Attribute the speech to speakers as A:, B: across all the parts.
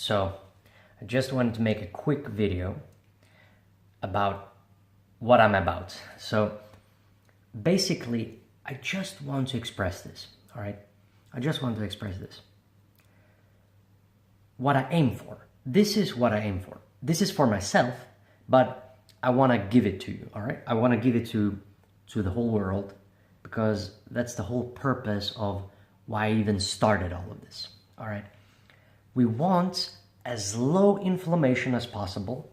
A: So I just wanted to make a quick video about what I'm about. So basically, I just want to express this, all right? I just want to express this. What I aim for. This is what I aim for. This is for myself, but I want to give it to you, all right? I want to give it to the whole world, because that's the whole purpose of why I even started all of this, all right? We want as low inflammation as possible.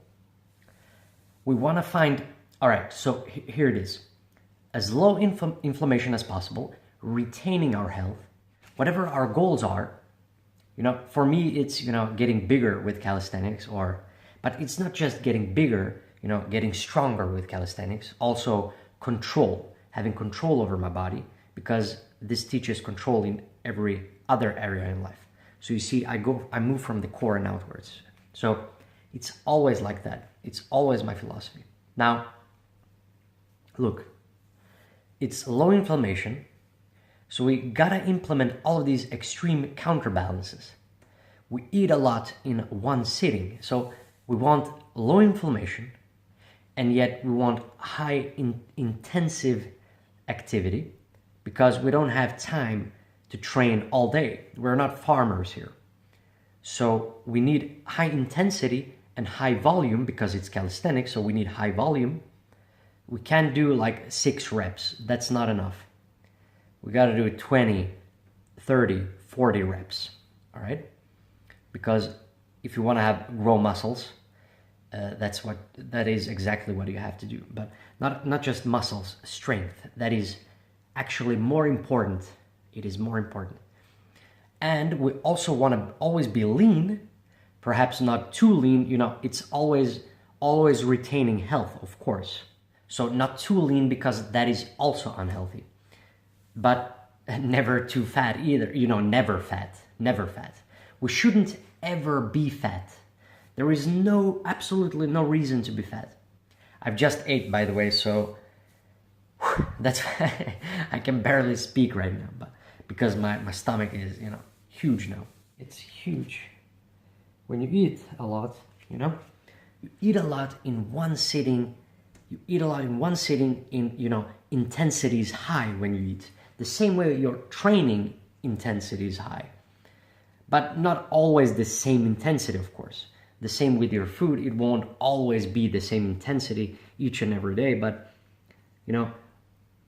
A: We want to find, all right, so here it is. As low inflammation as possible, retaining our health, whatever our goals are. You know, for me, it's, getting bigger with calisthenics, but it's not just getting bigger, getting stronger with calisthenics, also control, having control over my body, because this teaches control in every other area in life. So you see, I move from the core and outwards. So it's always like that. It's always my philosophy. Now, look, it's low inflammation. So we gotta implement all of these extreme counterbalances. We eat a lot in one sitting. So we want low inflammation, and yet we want high intensive activity, because we don't have time to train all day. We're not farmers here. So we need high intensity and high volume, because it's calisthenics, so we need high volume. We can't do like 6 reps. That's not enough. We got to do 20, 30, 40 reps, all right? Because if you want to grow muscles, that is exactly what you have to do. But not just muscles, strength. That is actually more important. It is more important. And we also want to always be lean, perhaps not too lean. It's always retaining health, of course. So not too lean, because that is also unhealthy. But never too fat either. Never fat. Never fat. We shouldn't ever be fat. There is absolutely no reason to be fat. I've just ate, by the way, so that's I can barely speak right now, but because my stomach is, huge now. It's huge. When you eat a lot, you eat a lot in one sitting. You eat a lot in one sitting. Intensity is high when you eat. The same way your training intensity is high, but not always the same intensity, of course. The same with your food. It won't always be the same intensity each and every day, but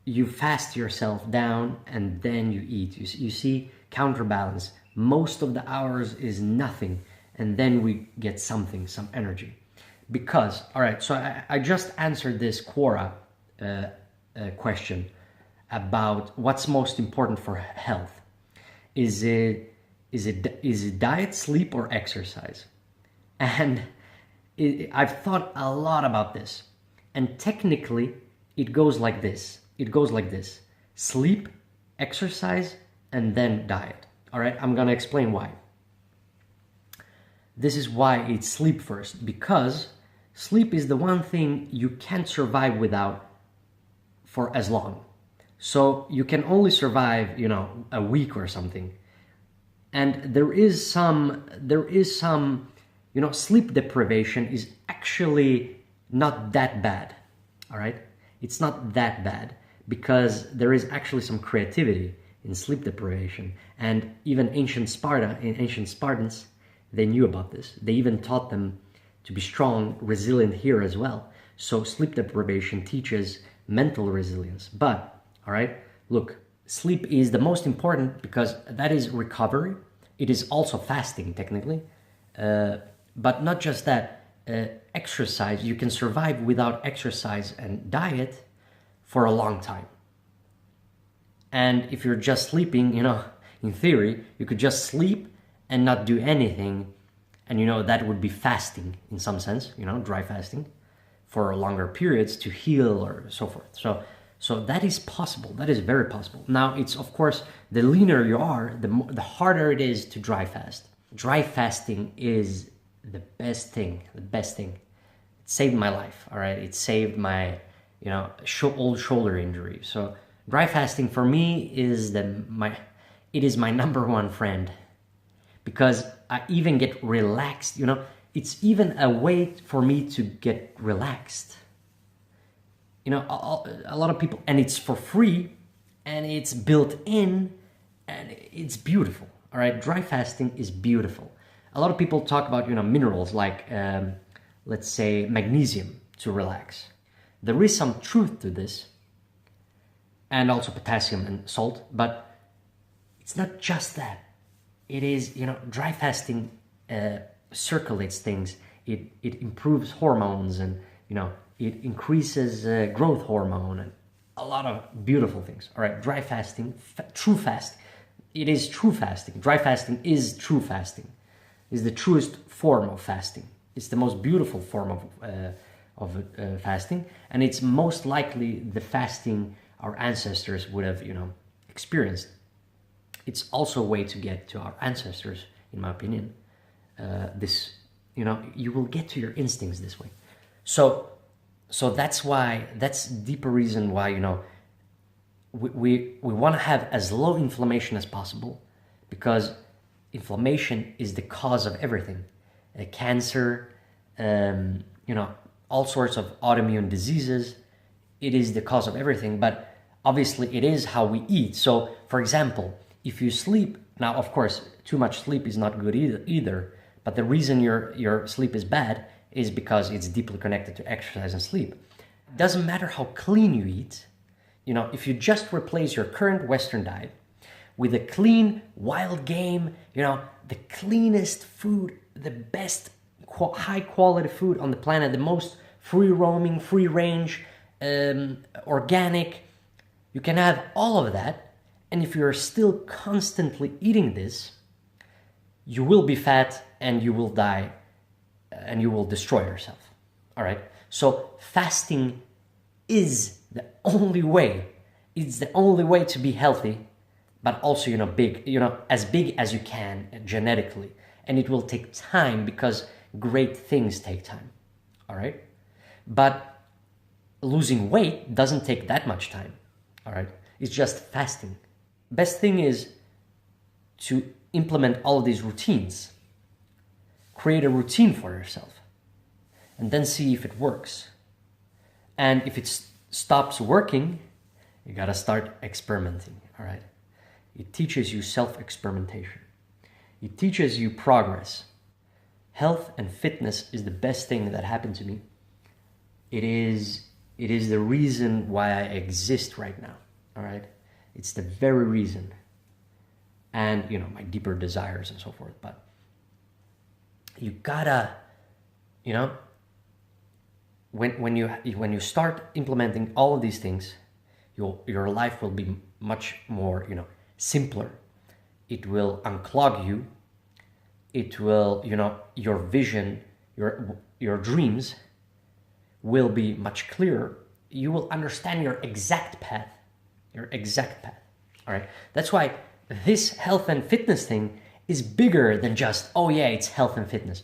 A: you fast yourself down and then you eat. You see, counterbalance. Most of the hours is nothing, and then we get something, some energy. Because, all right, so I just answered this Quora question about what's most important for health. Is it diet, sleep, or exercise? And I've thought a lot about this. And technically, it goes like this. Sleep, exercise, and then diet. All right, I'm gonna explain why. This is why it's sleep first, because sleep is the one thing you can't survive without for as long. So you can only survive, a week or something. And there is some, sleep deprivation is actually not that bad, all right? It's not that bad, because there is actually some creativity in sleep deprivation. And even ancient Spartans, they knew about this. They even taught them to be strong, resilient here as well. So sleep deprivation teaches mental resilience. But, all right, look, sleep is the most important, because that is recovery. It is also fasting, technically. But not just that. Exercise, you can survive without exercise and diet for a long time. And if you're just sleeping, in theory, you could just sleep and not do anything. And, that would be fasting in some sense, dry fasting for longer periods to heal or so forth. So that is possible. That is very possible. Now, it's, of course, the leaner you are, the harder it is to dry fast. Dry fasting is the best thing. It saved my life, all right? It saved my, old shoulder injury. So dry fasting for me is my number one friend, because I even get relaxed, you know. It's even a way for me to get relaxed. You know, a lot of people, and it's for free, and it's built in, and it's beautiful. All right, dry fasting is beautiful. A lot of people talk about, you know, minerals like, let's say, magnesium to relax. There is some truth to this, and also potassium and salt, but it's not just that. It is, you know, dry fasting circulates things. It improves hormones, and, you know, it increases growth hormone, and a lot of beautiful things. All right, dry fasting, true fast. It is true fasting. Dry fasting is true fasting. It's the truest form of fasting. It's the most beautiful form of fasting, and it's most likely the fasting our ancestors would have, you know, experienced. It's also a way to get to our ancestors, in my opinion. This, you know, you will get to your instincts this way. So that's why, that's deeper reason why, you know, we want to have as low inflammation as possible, because inflammation is the cause of everything. Cancer, you know, all sorts of autoimmune diseases. It is the cause of everything, but obviously it is how we eat. So, for example, if you sleep, now of course, too much sleep is not good either, but the reason your sleep is bad is because it's deeply connected to exercise and sleep. It doesn't matter how clean you eat. You know, if you just replace your current Western diet with a clean, wild game, you know, the cleanest food, the best high quality food on the planet, the most free roaming, free range, organic, you can have all of that. And if you're still constantly eating this, you will be fat and you will die and you will destroy yourself. All right. So fasting is the only way. It's the only way to be healthy, but also, you know, big, you know, as big as you can genetically. And it will take time, because great things take time. All right. But losing weight doesn't take that much time. All right. It's just fasting. Best thing is to implement all of these routines. Create a routine for yourself and then see if it works. And if it stops working, you got to start experimenting. All right. It teaches you self-experimentation. It teaches you progress. Health and fitness is the best thing that happened to me. It is the reason why I exist right now. All right. It's the very reason. And, you know, my deeper desires and so forth. But you gotta, you know, when you start implementing all of these things, your life will be much more, you know, simpler. It will unclog you. It will, you know, your vision, your dreams will be much clearer. You will understand your exact path. All right. That's why this health and fitness thing is bigger than just, oh yeah, it's health and fitness.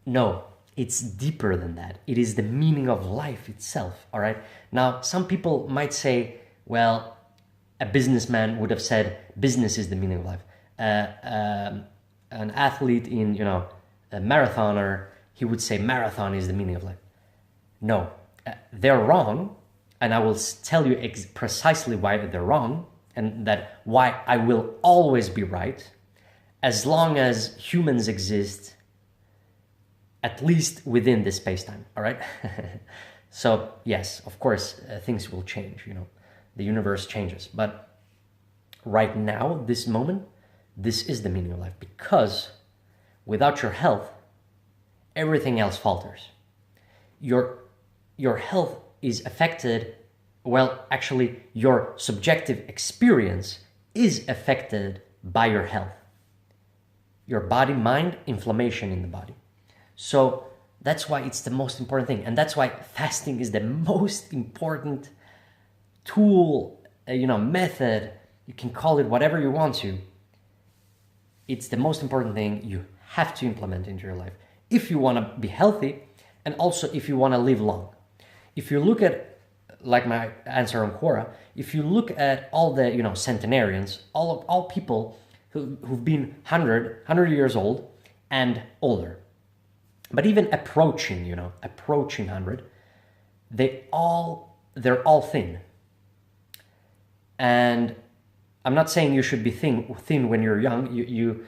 A: No, it's deeper than that. It is the meaning of life itself. All right. Now, some people might say, well, a businessman would have said business is the meaning of life. An athlete in, you know, a marathoner, he would say marathon is the meaning of life. No, they're wrong. And I will tell you precisely why they're wrong, and that why I will always be right, as long as humans exist, at least within this space-time, all right? So, yes, of course, things will change, you know, the universe changes. But right now, this moment, this is the meaning of life, because without your health, everything else falters. Your health is affected, well, actually, your subjective experience is affected by your health. Your body, mind, inflammation in the body. So that's why it's the most important thing. And that's why fasting is the most important tool, you know, method. You can call it whatever you want to. It's the most important thing you have to implement into your life if you want to be healthy, and also if you want to live long. If you look at, like my answer on Quora, if you look at all the, you know, centenarians, all people who've been 100 years old and older. But even approaching 100, they're all thin. And I'm not saying you should be thin when you're young. You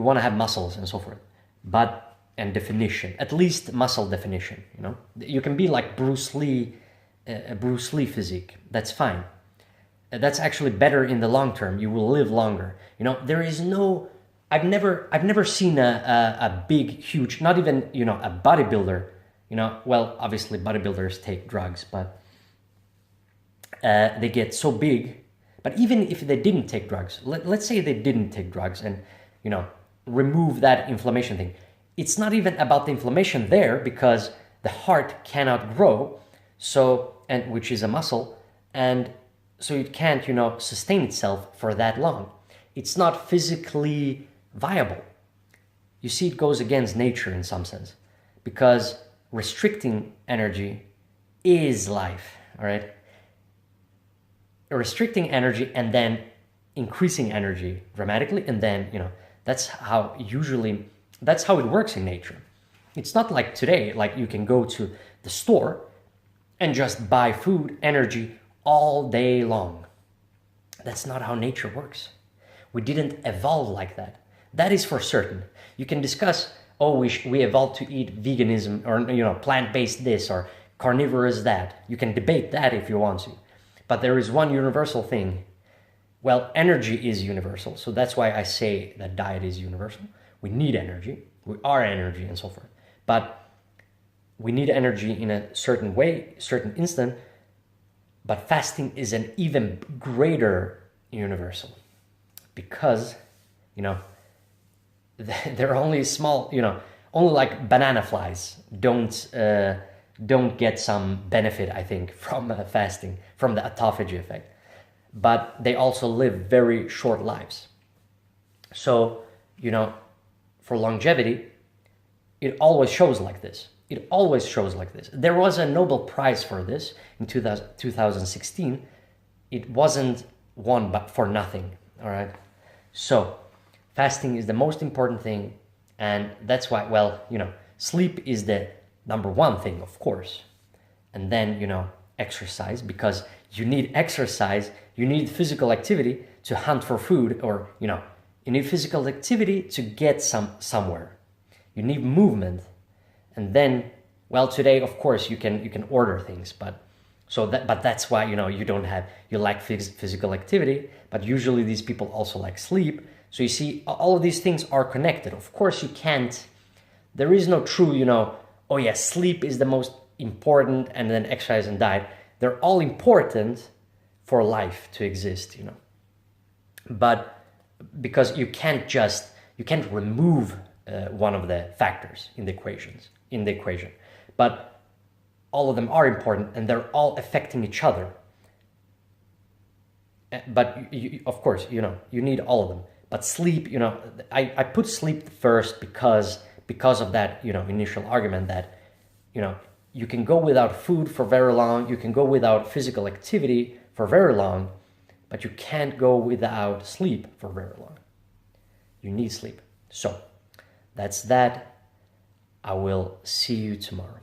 A: want to have muscles and so forth, and definition, at least muscle definition. You can be like Bruce Lee, a Bruce Lee physique. That's fine. That's actually better in the long term. You will live longer. There is no. I've never seen a big, huge, not even a bodybuilder. Well, obviously bodybuilders take drugs, but they get so big. But even if they didn't take drugs, let's say they didn't take drugs and remove that inflammation thing. It's not even about the inflammation there, because the heart cannot grow, which is a muscle, and so it can't sustain itself for that long. It's not physically viable. You see, it goes against nature in some sense, because restricting energy is life. All right, restricting energy and then increasing energy dramatically, and then that's how it works in nature. It's not like today, like you can go to the store and just buy food, energy all day long. That's not how nature works. We didn't evolve like that. That is for certain. You can discuss, we evolved to eat veganism or plant-based this or carnivorous that. You can debate that if you want to. But there is one universal thing. Well, energy is universal. So that's why I say that diet is universal. We need energy. We are energy and so forth. But we need energy in a certain way, certain instant. But fasting is an even greater universal, because, they're only small, only like banana flies don't get some benefit, I think, from fasting, from the autophagy effect. But they also live very short lives. So, for longevity, it always shows like this. It always shows like this. There was a Nobel Prize for this in 2016. It wasn't won but for nothing, all right? So, fasting is the most important thing, and that's why, sleep is the number one thing, of course. And then, exercise, because you need exercise, you need physical activity to hunt for food, or, you need physical activity to get somewhere. You need movement. And then, today, of course, you can order things, but that's why, you lack physical activity, but usually these people also like sleep. So you see, all of these things are connected. Of course, there is no true, sleep is the most important, and then exercise and diet. They're all important for life to exist, But because you can't remove one of the factors in the equation. But all of them are important, and they're all affecting each other. But of course, you need all of them. But sleep, I put sleep first because of that, initial argument that, you can go without food for very long, you can go without physical activity for very long, but you can't go without sleep for very long. You need sleep. So, that's that. I will see you tomorrow.